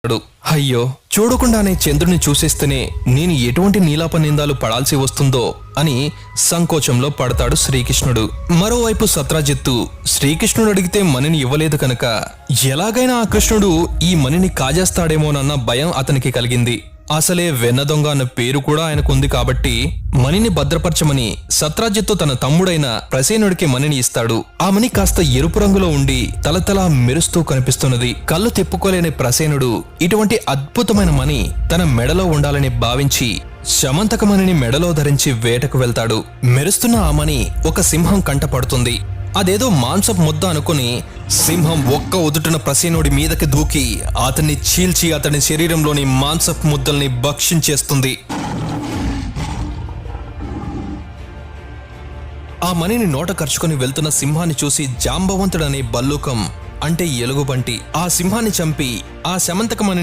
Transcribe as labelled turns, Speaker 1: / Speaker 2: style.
Speaker 1: అయ్యో, చూడకుండానే చంద్రుని చూసేస్తేనే నేను ఎటువంటి నీలాపనిందాలు పడాల్సి వస్తుందో అని సంకోచంలో పడతాడు శ్రీకృష్ణుడు. మరోవైపు సత్రాజిత్తు శ్రీకృష్ణుడు అడిగితే మణిని ఇవ్వలేదు కనుక ఎలాగైనా ఆ కృష్ణుడు ఈ మణిని కాజేస్తాడేమోనన్న భయం అతనికి కలిగింది. అసలే వెన్న దొంగ అన్న పేరు కూడా ఆయనకుంది కాబట్టి మణిని భద్రపరచమని సత్రాజిత్తు తన తమ్ముడైన ప్రసేనుడికి మణిని ఇస్తాడు. ఆ మణి కాస్త ఎరుపు రంగులో ఉండి తలతలా మెరుస్తూ కనిపిస్తున్నది. కళ్ళు తిప్పుకోలేని ప్రసేనుడు ఇటువంటి అద్భుతమైన మణి తన మెడలో ఉండాలని భావించి శమంతకమణిని మెడలో ధరించి వేటకు వెళ్తాడు. మెరుస్తున్న ఆ మణి ఒక సింహం కంటపడుతుంది. అదేదో మాంసపు ముద్ద అనుకుని సింహం ఒక్క ఉదుటున ప్రసేనుడి మీదకి దూకి అతన్ని చీల్చి అతని శరీరంలోని మాంసపు ముద్దల్ని భక్షించేస్తుంది. ఆ మణిని నోట ఖర్చుకొని వెళ్తున్న సింహాన్ని చూసి జాంబవంతుడనే బల్లూకం అంటే ఎలుగుబంటి ఆ సింహాన్ని చంపి ఆ శమంతకమణిని